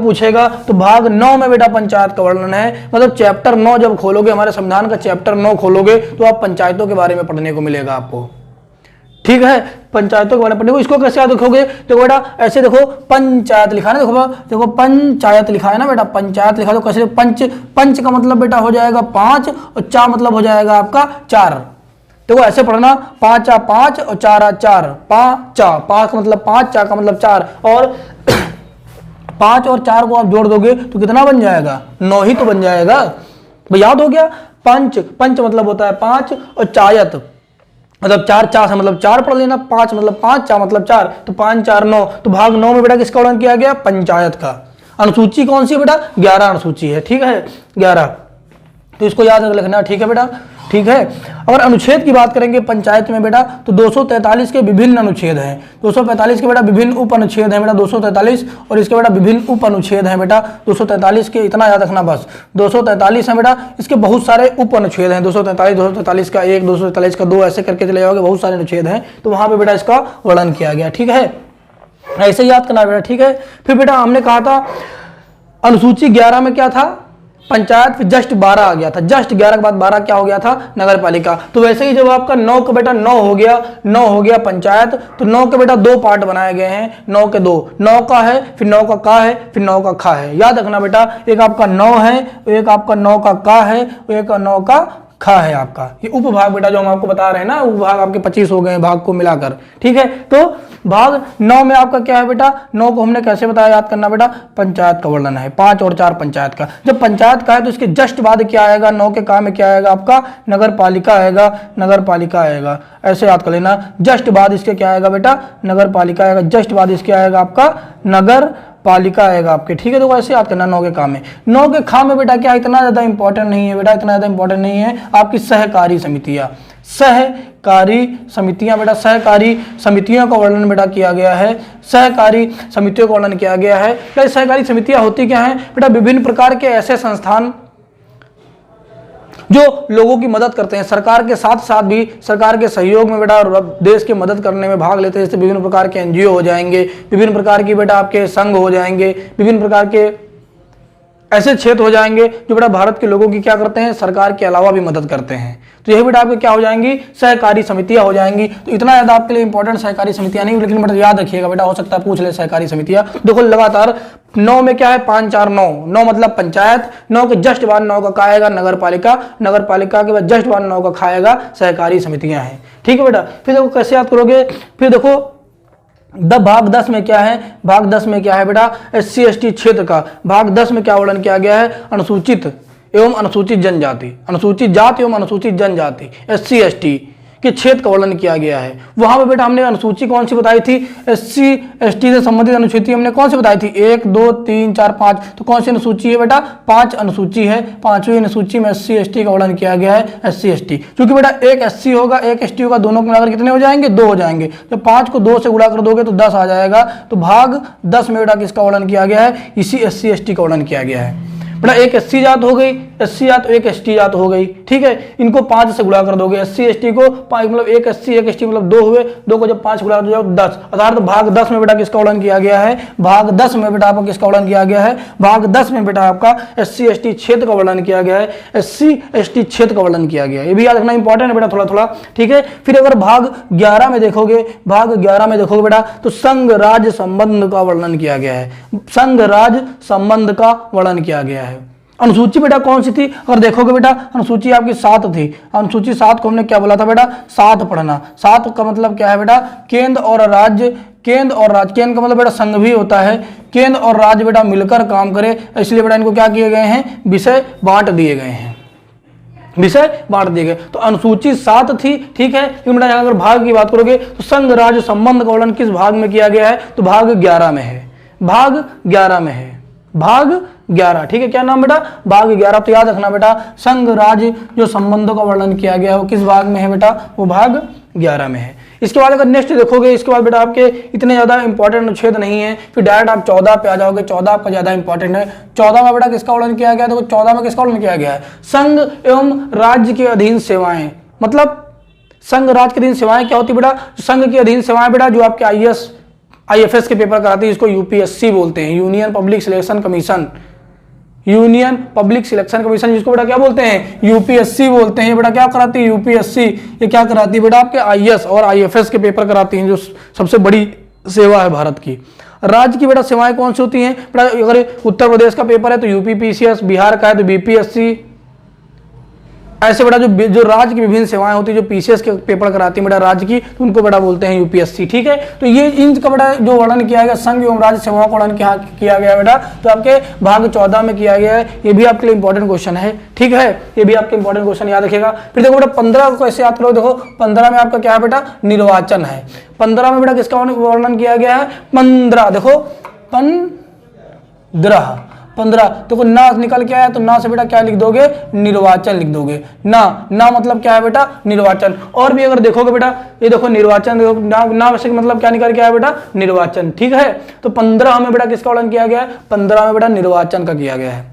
पूछेगा तो भाग 9 में बेटा पंचायत का वर्णन है। मतलब चैप्टर 9 जब खोलोगे, हमारे संविधान का चैप्टर 9 खोलोगे तो आप पंचायतों के बारे में पढ़ने को मिलेगा आपको। ठीक है, पंचायतों के बारे में पढ़ने को। इसको कैसे याद रखोगे, देखो बेटा ऐसे देखो पंचायत लिखा है ना, देखो पंचायत लिखा है ना बेटा, पंचायत लिखा तो कैसे, पंच का मतलब बेटा हो जाएगा 5 और चा मतलब हो जाएगा आपका 4। देखो ऐसे पढ़ना, 5 चा 5 और 4 4, 5 का मतलब 5, चा का मतलब 4, और 5 और 4 को आप जोड़ दोगे तो कितना बन जाएगा, 9 ही तो बन जाएगा। भाई याद हो गया, पंच मतलब होता है 5 और चायत मतलब 4, चा से मतलब 4 पढ़ लेना, 5 मतलब 5, चा मतलब 4, तो 5 4 9। तो भाग 9 में बेटा किसका वर्णन किया गया, पंचायत का। अनुसूची कौन सी है बेटा, 11 अनुसूची है। ठीक है, 11, तो इसको याद रखना। ठीक है बेटा, ठीक है। अगर अनुच्छेद की बात करेंगे पंचायत में बेटा तो 243 के विभिन्न अनुच्छेद हैं, 245 के बेटा विभिन्न उप अनुच्छेद हैं बेटा 243, और इसके बेटा विभिन्न उप अनुच्छेद हैं बेटा 243 के, इतना याद रखना बस 243 है बेटा, इसके बहुत सारे उप अनुच्छेद हैं 243 का 1, 243 का 2, ऐसे करके चले जाओगे, बहुत सारे अनुच्छेद हैं, तो वहां पे बेटा इसका वर्णन किया गया, ठीक है, ऐसे याद करना बेटा, ठीक है। फिर बेटा हमने कहा था अनुसूची 11 में क्या था, पंचायत, फिर जस्ट 12 आ गया था, जस्ट 11 के बाद 12 क्या हो गया था, नगर पालिका। तो वैसे ही जब आपका 9 का बेटा 9 हो गया पंचायत, तो 9 के बेटा 2 पार्ट बनाए गए हैं, 9 के 2, 9 का है, फिर 9 का का है, फिर 9 का खा है, याद रखना बेटा, एक आपका 9 है, एक आपका 9 का है, एक 9 का खा है आपका, ये उपभाग बेटा जो हम आपको बता रहे हैं ना, उपभाग आपके 25 हो गए हैं भाग को मिलाकर, ठीक है। तो भाग 9 में आपका क्या है बेटा, 9 को हमने कैसे बताया, याद करना बेटा, पंचायत का वर्णन है, 5 और 4 पंचायत का। जब पंचायत का है तो इसके जस्ट बाद क्या आएगा, 9 के का में क्या आएगा आपका, नगर पालिका आएगा, नगर पालिका आएगा, ऐसे याद कर लेना, जस्ट बाद इसके क्या आएगा बेटा, नगर पालिका आएगा, जस्ट बाद इसके आएगा आपका नगर पालिका आएगा आपके, ठीक है। तो ऐसे याद करना 9 के खा में, 9 के खा में बेटा क्या इतना ज्यादा इंपॉर्टेंट नहीं है बेटा, इतना ज्यादा इंपॉर्टेंट नहीं है, आपकी सहकारी समितियां, सहकारी समितियां बेटा, सहकारी समितियों का वर्णन बेटा किया गया है, सहकारी समितियों का वर्णन किया गया है। सहकारी समितियां होती क्या है बेटा, विभिन्न प्रकार के ऐसे संस्थान जो लोगों की मदद करते हैं, सरकार के साथ साथ भी क्षेत्र के सहयोग में बेटा देश की मदद करने में भाग लेते हैं, जैसे विभिन्न प्रकार के एनजीओ हो जाएंगे, विभिन्न प्रकार की बेटा आपके संघ हो जाएंगे, विभिन्न प्रकार के ऐसे क्षेत्र हो जाएंगे जो बेटा भारत के लोगों की क्या करते हैं, सरकार के अलावा भी मदद करते हैं। तो यही बेटा आपके क्या हो जाएंगी, सहकारी समितियां हो जाएंगी। तो इतना ज्यादा आपके लिए इंपॉर्टेंट सहकारी समितियां नहीं, लेकिन बेटा याद रखिएगा बेटा, हो सकता है पूछ ले सहकारी समितियां। देखो लगातार 9 में क्या है, 5 4 9, 9 मतलब पंचायत, 9 के जस्ट बाद 9 का आएगा नगर पालिका, नगर पालिका के बाद जस्ट बाद 9 का खाएगा सहकारी समितियां हैं, ठीक है बेटा। फिर देखो कैसे याद करोगे, फिर देखो भाग 10 में क्या है, भाग 10 में क्या है बेटा, SC ST क्षेत्र का भाग 10 में क्या वर्णन किया गया है, अनुसूचित एवं अनुसूचित जनजाति, अनुसूचित जाति एवं अनुसूचित जनजाति SC ST के क्षेत्र का वर्णन किया गया है। वहां पे बेटा हमने अनुसूची कौन सी बताई थी, SC ST से संबंधित अनुसूची हमने कौन सी बताई थी, 1 2 3 4 5, तो कौन सी अनुसूची है बेटा, 5 अनुसूची है, 5वीं अनुसूची में SC ST का वर्णन किया गया है, SC ST। क्योंकि बेटा एक SC होगा एक ST होगा, दोनों को मिलाकर कितने हो जाएंगे, 2 हो जाएंगे, जब 5 को 2 से गुणा कर दोगे तो 10 आ जाएगा। तो भाग 10 में बेटा किसका वर्णन किया गया है, इसी SC ST का वर्णन किया गया है बेटा। एक SC जात हो गई, SC जात, एक ST जात हो गई, ठीक है, इनको 5 से गुणा कर दोगे, SC ST को 5 मतलब एक SC एक ST मतलब 2 हुए, 2 को जब 5 गुणा कर दो 10, अर्थात तो भाग 10 में बेटा किसका वर्णन किया गया है, भाग 10 में बेटा आपका किसका वर्णन किया गया है, भाग 10 में बेटा आपका SC ST क्षेत्र का वर्णन किया गया है, SC ST क्षेत्र का वर्णन किया गया है, ये भी याद रखना इंपॉर्टेंट है बेटा थोड़ा थोड़ा, ठीक है। फिर अगर भाग 11 में देखोगे, भाग 11 में देखोगे बेटा तो संघ राज्य संबंध का वर्णन किया गया है, संघ राज्य संबंध का वर्णन किया गया है। अनुसूची बेटा कौन सी थी, अगर देखोगे बेटा अनुसूची आपकी 7 थी, अनुसूची 7 को हमने क्या बोला था बेटा, 7 पढ़ना, 7 का मतलब क्या है बेटा, केंद्र और राज्य, केंद्र और राज्य, केंद्र का मतलब बेटा संघ भी होता है, केंद्र और राज्य बेटा मिलकर काम करे, इसलिए बेटा इनको क्या किए गए हैं, विषय बांट दिए गए हैं, विषय बांट दिए गए। तो अनुसूची 7 थी, ठीक है, लेकिन बेटा अगर भाग की बात करोगे तो संघ राज्य संबंध का वर्णन किस भाग में किया गया है, तो भाग 11 में है, भाग 11 में है, भाग 11, ठीक है, क्या नाम बेटा, भाग 11। तो याद रखना बेटा संघ राज्य जो संबंधों का वर्णन किया गया है वो किस भाग में है बेटा, वो भाग 11 में है। इसके बाद अगर नेक्स्ट देखोगे, इसके बाद बेटा आपके इतने ज्यादा इंपॉर्टेंट अनुच्छेद नहीं है, फिर डायरेक्ट आप 14 पे आ जाओगे, 14 आपका ज्यादा इंपॉर्टेंट है। 14 में बेटा किसका वर्णन किया गया, देखो 14 में किसका वर्णन किया गया है, संघ एवं राज्य के अधीन सेवाएं, मतलब संघ राज्य के अधीन सेवाएं क्या होती बेटा, संघ के अधीन सेवाएं बेटा जो आपके IFS के पेपर कराती है, इसको UPSC बोलते हैं, union public selection commission, union public selection commission, जिसको बेटा क्या बोलते हैं, UPSC बोलते हैं। ये बेटा क्या कराती है, UPSC, ये क्या कराती है बेटा आपके IS और IFS के पेपर कराती हैं, जो सबसे बड़ी सेवा है भारत की। राज्य की बेटा सेवाएं कौन सी होती हैं बेटा, अगर उत्तर प्रदेश का पेपर है तो UP PCS, बिहार का है तो BPSC, ऐसे बेटा जो राज्य की विभिन्न सेवाएं होती है, जो PCS के पेपर कराती है बेटा राज्य की, तो उनको बेटा बोलते हैं UPSC, ठीक है। तो ये इनका बेटा जो वर्णन किया गया संघ एवं राज्य सेवाओं का वर्णन किया गया बेटा, तो आपके भाग 14 में किया गया है। ये भी आपके लिए इंपॉर्टेंट क्वेश्चन है, ठीक है, ये भी आपके इंपॉर्टेंट क्वेश्चन याद रखेगा। फिर देखो बेटा 15 को कैसे याद करो, देखो 15 में आपका क्या है बेटा, निर्वाचन है। 15 में बेटा किसका वर्णन किया गया है, 15, देखो 15 15। देखो ना निकल के आया तो ना से बेटा क्या लिख दोगे, निर्वाचन लिख दोगे। ना मतलब क्या है बेटा, निर्वाचन। और भी अगर देखोगे बेटा, ये देखो निर्वाचन, ना से मतलब क्या निकल के आया बेटा, निर्वाचन। ठीक है, तो 15 में बेटा किसका वर्णन किया गया है, 15 में बेटा निर्वाचन का किया गया है।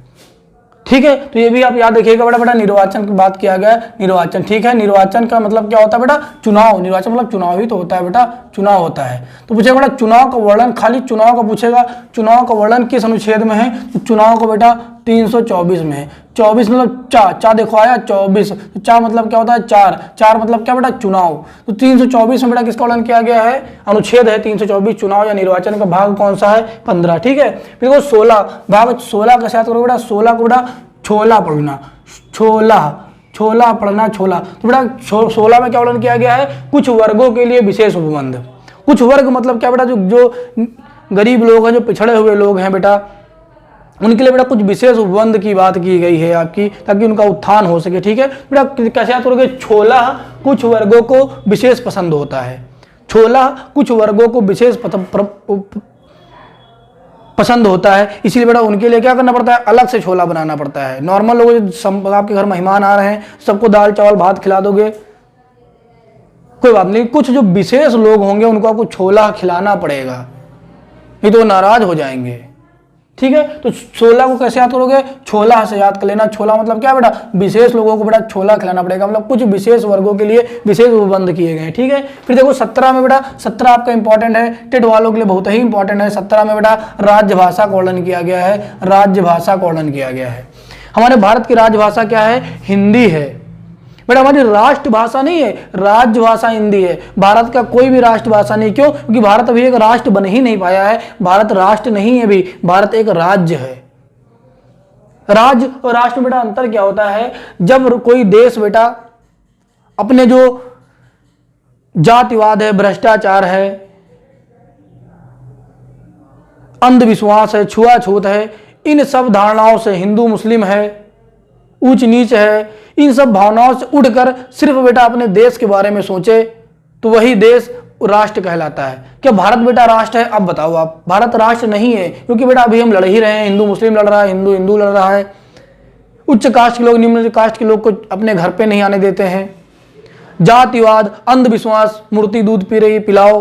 ठीक है, तो ये भी आप याद रखिएगा बेटा, निर्वाचन की बात किया गया है, निर्वाचन। ठीक है, निर्वाचन का मतलब क्या होता है बेटा, चुनाव। निर्वाचन मतलब चुनाव ही तो होता है बेटा, चुनाव होता है। तो पूछेगा बेटा चुनाव का वर्णन, खाली चुनाव का पूछेगा, चुनाव का वर्णन किस अनुच्छेद में है, तो चुनाव का बेटा 324 में है। 24 मतलब चा देखो आया 24, तो चा मतलब क्या होता है, चार मतलब क्या बेटा, चुनाव। तो 324 में बेटा किसका वर्णन किया गया है, अनुच्छेद है 324, चुनाव या निर्वाचन का भाग कौन सा है, 15। ठीक है, फिर देखो 16 भाग, 16 का साथ करोगे बेटा, 16 को बेटा छोला पढ़ना, छोला पढ़ना, छोला। तो बेटा 16 में क्या वर्णन किया गया है, कुछ वर्गों के लिए विशेष उपबंध। कुछ वर्ग मतलब क्या बेटा, जो गरीब लोग हैं, जो पिछड़े हुए लोग हैं बेटा, उनके लिए बेटा कुछ विशेष उपबंध की बात की गई है आपकी, ताकि उनका उत्थान हो सके। ठीक है बेटा, कैसे याद करोगे, छोला कुछ वर्गों को विशेष पसंद होता है, छोला कुछ वर्गों को विशेष पसंद होता है, इसीलिए बेटा उनके लिए क्या करना पड़ता है, अलग से छोला बनाना पड़ता है। नॉर्मल लोग आपके घर मेहमान आ रहे हैं, सबको दाल चावल भात खिला दोगे, कोई बात नहीं। कुछ जो विशेष लोग होंगे उनको आपको छोला खिलाना पड़ेगा, नहीं तो वो नाराज हो जाएंगे। ठीक है, तो 16 को कैसे याद करोगे, छोला से याद कर लेना। छोला मतलब क्या बेटा, विशेष लोगों को बेटा छोला खिलाना पड़ेगा, मतलब कुछ विशेष वर्गों के लिए विशेष उपबंध किए गए। ठीक है, फिर देखो 17 में बेटा, 17 आपका इंपॉर्टेंट है, टेट वालों के लिए बहुत ही इंपॉर्टेंट है। 17 में बेटा राजभाषा का वर्णन किया गया है, राजभाषा का वर्णन किया गया है। हमारे भारत की राजभाषा क्या है, हिंदी है बेटा। हमारी राष्ट्रभाषा नहीं है, राजभाषा हिंदी है। भारत का कोई भी राष्ट्रभाषा नहीं, क्यों, क्योंकि भारत अभी एक राष्ट्र बन ही नहीं पाया है। भारत राष्ट्र नहीं है अभी, भारत एक राज्य है। राज्य और राष्ट्र बेटा अंतर क्या होता है, जब कोई देश बेटा अपने जो जातिवाद है, भ्रष्टाचार है, अंधविश्वास है, छुआछूत है, इन सब धारणाओं से, हिंदू मुस्लिम है, ऊंच नीच है, इन सब भावनाओं से उठकर सिर्फ बेटा अपने देश के बारे में सोचे, तो वही देश राष्ट्र कहलाता है। क्या भारत बेटा राष्ट्र है, अब बताओ आप, भारत राष्ट्र नहीं है, क्योंकि बेटा अभी हम लड़ ही रहे हैं, हिंदू मुस्लिम लड़ रहा है, हिंदू हिंदू लड़ रहा है, उच्च कास्ट के लोग निम्न कास्ट के लोग को अपने घर पे नहीं आने देते हैं, जातिवाद, अंधविश्वास, मूर्ति दूध पी रही पिलाओ,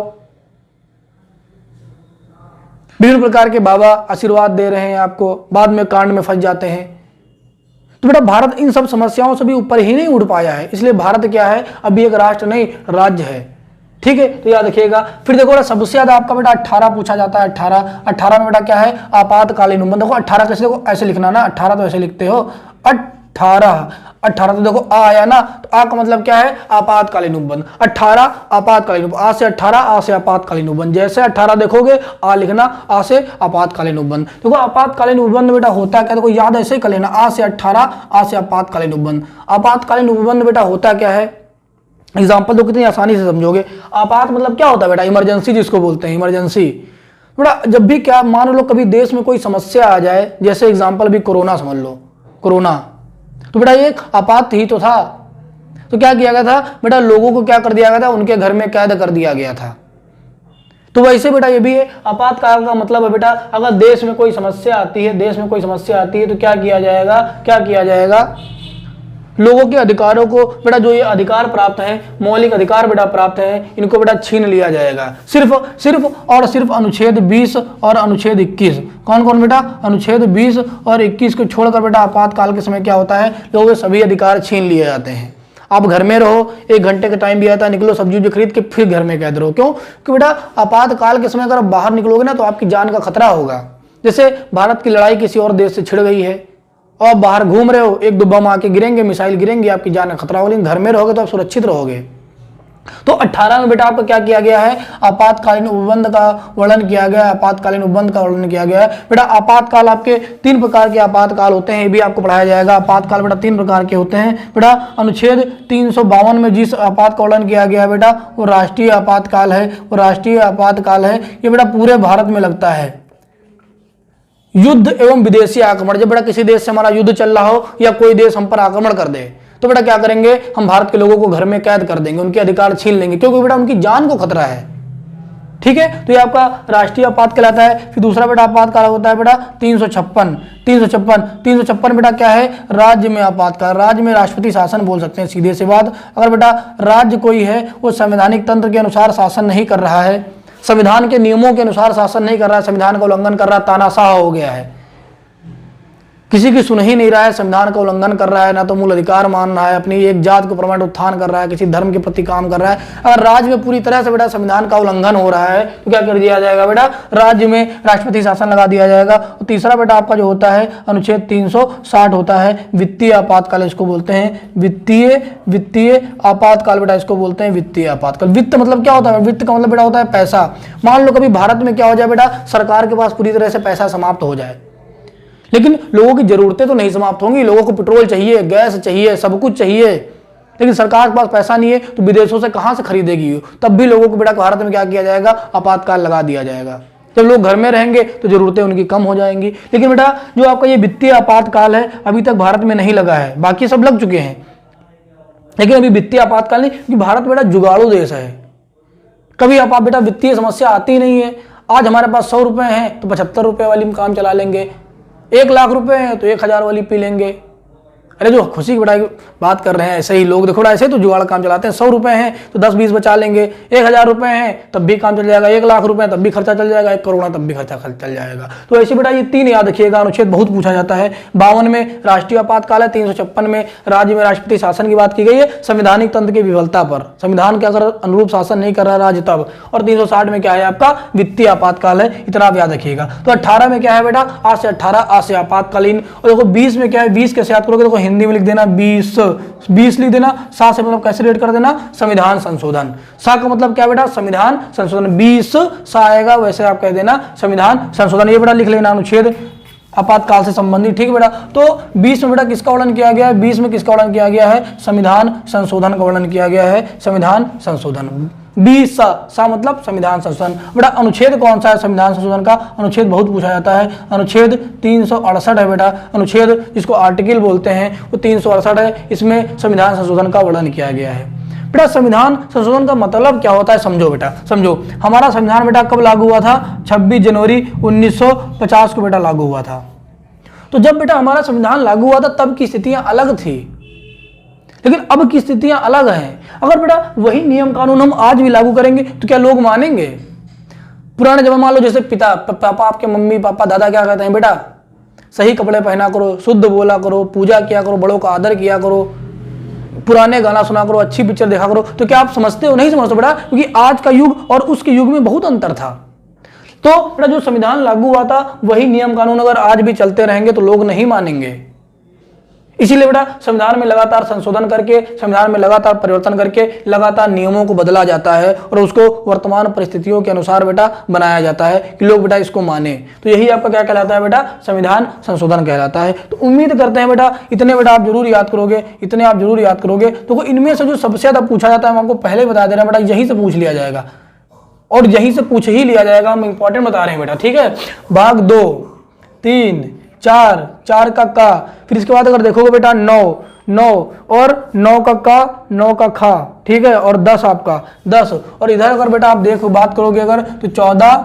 विभिन्न प्रकार के बाबा आशीर्वाद दे रहे हैं आपको, बाद में कांड में फंस जाते हैं। तो बेटा भारत इन सब समस्याओं से भी ऊपर ही नहीं उठ पाया है, इसलिए भारत क्या है, अभी एक राष्ट्र नहीं, राज्य है। ठीक है, तो याद रखिएगा। फिर देखो सबसे ज्यादा आपका बेटा 18 पूछा जाता है। 18 में बेटा क्या है, आपातकालीन उपबंध। देखो 18 कैसे, देखो ऐसे लिखना ना, 18 तो ऐसे लिखते हो, 18 तो देखो आ आया ना, तो आ का मतलब क्या है, आपातकालीन उपबंध। 18 आपातकालीन उपबंध, आ से 18, आ से आपातकालीन उपबंध। जैसे 18 देखोगे आ लिखना, आ से आपातकालीन उपबंध। देखो आपातकालीन उपबंध बेटा होता क्या, देखो याद ऐसे ही कर लेना, आ से 18, आ से आपातकालीन उपबंध। आपातकालीन उपबंध बेटा होता क्या है, एग्जाम्पल दो कितनी आसानी से समझोगे। आपात मतलब क्या होता है बेटा, इमरजेंसी जिसको बोलते हैं, इमरजेंसी। बेटा जब भी क्या, मान लो कभी देश में कोई समस्या आ जाए, जैसे एग्जाम्पल भी कोरोना समझ लो, कोरोना, तो बेटा ये एक आपात ही तो था। तो क्या किया गया था बेटा, लोगों को क्या कर दिया गया था, उनके घर में कैद कर दिया गया था। तो वैसे बेटा ये भी है, आपातकाल का मतलब है बेटा, अगर देश में कोई समस्या आती है, देश में कोई समस्या आती है तो क्या किया जाएगा, क्या किया जाएगा, लोगों के अधिकारों को बेटा, जो ये अधिकार प्राप्त है, मौलिक अधिकार बेटा प्राप्त है, इनको बेटा छीन लिया जाएगा। सिर्फ और सिर्फ अनुच्छेद 20 और अनुच्छेद 21, कौन कौन बेटा, अनुच्छेद 20 और 21 को छोड़कर बेटा आपातकाल के समय क्या होता है, लोगों के सभी अधिकार छीन लिए जाते हैं। आप घर में रहो, 1 घंटे का टाइम भी आता है, निकलो सब्जी खरीद के फिर घर में कैद रहो। क्यों, क्योंकि बेटा आपातकाल के समय अगर आप बाहर निकलोगे ना तो आपकी जान का खतरा होगा। जैसे भारत की लड़ाई किसी और देश से छिड़ गई है और बाहर घूम रहे हो, 1-2 बम आके गिरेंगे, मिसाइल गिरेंगे, आपकी जान का खतरा होगा। लेकिन घर में रहोगे तो आप सुरक्षित रहोगे। तो 18 में बेटा आपका क्या किया गया है, आपातकालीन उपबंध का वर्णन किया गया है, आपातकालीन उपबंध का वर्णन किया गया है। बेटा आपातकाल आपके 3 प्रकार के आपातकाल होते हैं, ये भी आपको पढ़ाया जाएगा। आपातकाल बेटा 3 प्रकार के होते हैं। बेटा अनुच्छेद 352 में जिस आपात का वर्णन किया गया है बेटा, वो राष्ट्रीय आपातकाल है, वो राष्ट्रीय आपातकाल है। ये बेटा पूरे भारत में लगता है। युद्ध एवं विदेशी आक्रमण, जब बेटा किसी देश से हमारा युद्ध चल रहा हो या कोई देश हम पर आक्रमण कर दे तो बेटा क्या करेंगे, हम भारत के लोगों को घर में कैद कर देंगे, उनके अधिकार छीन लेंगे, क्योंकि बेटा उनकी जान को खतरा है। ठीक है, तो ये आपका राष्ट्रीय आपात कहलाता है। फिर दूसरा बेटा आपातकाल होता है बेटा 356 बेटा क्या है, राज्य में आपातकाल। राज्य में राष्ट्रपति शासन बोल सकते हैं, सीधे सी बात। अगर बेटा राज्य कोई है वो संवैधानिक तंत्र के अनुसार शासन नहीं कर रहा है, संविधान के नियमों के अनुसार शासन नहीं कर रहा है, संविधान का उल्लंघन कर रहा है, तानाशाह हो गया है, किसी की सुन ही नहीं रहा है, संविधान का उल्लंघन कर रहा है, ना तो मूल अधिकार मान रहा है, अपनी एक जात को प्रमाण उत्थान कर रहा है, किसी धर्म के प्रति काम कर रहा है। अगर राज्य में पूरी तरह से बेटा संविधान का उल्लंघन हो रहा है तो क्या कर दिया जाएगा बेटा, राज्य में राष्ट्रपति शासन लगा दिया जाएगा। और तीसरा बेटा आपका जो होता है अनुच्छेद 360 होता है वित्तीय आपातकाल, इसको बोलते हैं वित्तीय आपातकाल बेटा, इसको बोलते हैं वित्तीय आपातकाल। वित्त मतलब क्या होता है, वित्त का मतलब बेटा होता है पैसा। मान लो कभी भारत में क्या हो जाए बेटा, सरकार के पास पूरी तरह से पैसा समाप्त हो जाए, लेकिन लोगों की जरूरतें तो नहीं समाप्त होंगी, लोगों को पेट्रोल चाहिए, गैस चाहिए, सब कुछ चाहिए, लेकिन सरकार के पास पैसा नहीं है तो विदेशों से कहां से खरीदेगी, तब भी लोगों को बेटा भारत में क्या किया जाएगा, आपातकाल लगा दिया जाएगा। जब लोग घर में रहेंगे तो जरूरतें उनकी कम हो जाएंगी। लेकिन बेटा जो आपका ये वित्तीय आपातकाल है अभी तक भारत में नहीं लगा है, बाकी सब लग चुके हैं, लेकिन अभी वित्तीय आपातकाल नहीं, क्योंकि भारत बेटा जुगाड़ू देश है। कभी आप बेटा वित्तीय समस्या आती नहीं है। आज हमारे पास 100 रुपए हैं तो 75 रुपए वाली काम चला लेंगे, 1 लाख रुपए हैं तो 1000 वाली पी लेंगे। अरे जो खुशी की बड़ा बात कर रहे हैं, ऐसे ही लोग देखो ऐसे तो जुगाड़ काम चलाते हैं। 100 रुपए हैं तो 10-20 बचा लेंगे, 1000 रुपए हैं तब भी काम चल जाएगा, 1 लाख रुपए तब भी खर्चा चल जाएगा, 1 करोड़ तब भी खर्चा चल जाएगा। तो ऐसे बेटा ये 3 याद रखिएगा, अनुच्छेद बहुत पूछा जाता है। 52 में राष्ट्रीय आपातकाल है, 356 में राज्य में राष्ट्रपति शासन की बात की गई है, संवैधानिक तंत्र की विफलता पर, संविधान के अगर अनुरूप शासन नहीं कर रहा राज्य तब। और 360 में क्या है आपका वित्तीय आपातकाल है, इतना आप याद रखिएगा। तो 18 में क्या है बेटा, आज से 18 आज से आपातकालीन। और देखो 20 में क्या है, 20 कैसे याद करोगे, देखो हिंदी में लिख देना 20 लिख देना, सा से मतलब कैसे रेड कर देना, संविधान संशोधन। सा का मतलब क्या बेटा, संविधान संशोधन, 20 सा आएगा वैसे आप कह देना संविधान संशोधन। ये बेटा लिख लेना अनुच्छेद आपातकाल से संबंधित, ठीक बेटा। तो 20 में बेटा किसका वर्णन किया गया है, 20 में किसका वर्णन किया गया है, संविधान संशोधन का वर्णन किया गया है, संविधान संशोधन। 20 सा मतलब संविधान संशोधन। बेटा अनुच्छेद कौन सा है संविधान संशोधन का, अनुच्छेद बहुत पूछा जाता है, अनुच्छेद 368 है बेटा, अनुच्छेद जिसको आर्टिकल बोलते हैं वो 368 है, इसमें संविधान संशोधन का वर्णन किया गया है। बेटा संविधान संशोधन का मतलब क्या होता है समझो बेटा, समझो। हमारा संविधान बेटा कब लागू हुआ था, 26 जनवरी 1950 को बेटा लागू हुआ था। तो जब बेटा हमारा संविधान लागू हुआ था तब की स्थितियां अलग थी, लेकिन अब की स्थितियां अलग हैं। अगर बेटा वही नियम कानून हम आज भी लागू करेंगे तो क्या लोग मानेंगे? पुराने जमाने मान लो जैसे पिता पापा, आपके मम्मी पापा दादा क्या कहते हैं, बेटा सही कपड़े पहना करो, शुद्ध बोला करो, पूजा किया करो, बड़ों का आदर किया करो, पुराने गाना सुना करो, अच्छी पिक्चर देखा करो। तो क्या आप समझते हो? नहीं समझते बेटा, क्योंकि आज का युग और उसके युग में बहुत अंतर था। तो बेटा जो संविधान लागू हुआ था वही नियम कानून अगर आज भी चलते रहेंगे तो लोग नहीं मानेंगे। इसीलिए बेटा संविधान में लगातार संशोधन करके, संविधान में लगातार परिवर्तन करके लगातार नियमों को बदला जाता है और उसको वर्तमान परिस्थितियों के अनुसार बेटा बनाया जाता है कि लोग बेटा इसको माने। तो यही आपका क्या कहलाता है बेटा, संविधान संशोधन कहलाता है। तो उम्मीद करते हैं बेटा इतने बेटा आप जरूर याद करोगे, इतने आप जरूर याद करोगे। तो इनमें से जो सबसे ज्यादा पूछा जाता है हम आपको पहले ही बता दे रहे हैं बेटा, यहीं से पूछ लिया जाएगा और यहीं से पूछ ही लिया जाएगा, हम इंपॉर्टेंट बता रहे हैं बेटा, ठीक है। भाग 2, 3, 4 का, फिर इसके बाद अगर देखोगे बेटा 9 और 9 का खा, ठीक है, और 10 आपका 10। और इधर अगर बेटा आप देखो बात करोगे अगर तो 14,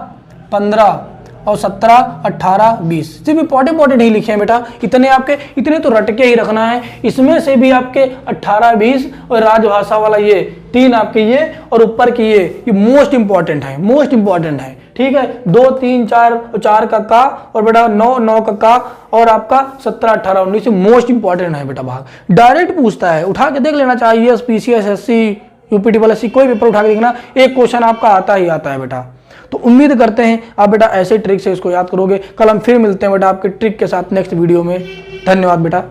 15 और 17, 18, 20 सिर्फ इंपॉर्टेंट ही लिखे हैं बेटा। इतने आपके, इतने तो रट के ही रखना है। इसमें से भी आपके 18, 20 और राजभाषा वाला ये 3 आपके ये और ऊपर की ये मोस्ट इंपॉर्टेंट है, मोस्ट इंपॉर्टेंट है, ठीक है। 2, 3, 4 का और बेटा 9 का और आपका 17, 18, 19 मोस्ट इंपॉर्टेंट है बेटा। भाग डायरेक्ट पूछता है, उठा के देख लेना चाहिए, पीसीएस, एसएससी, यूपीटीसीएस कोई पेपर उठा के देखना, एक क्वेश्चन आपका आता ही आता है बेटा। तो उम्मीद करते हैं आप बेटा ऐसे ट्रिक से इसको याद करोगे। कल हम फिर मिलते हैं बेटा आपके ट्रिक के साथ नेक्स्ट वीडियो में। धन्यवाद बेटा।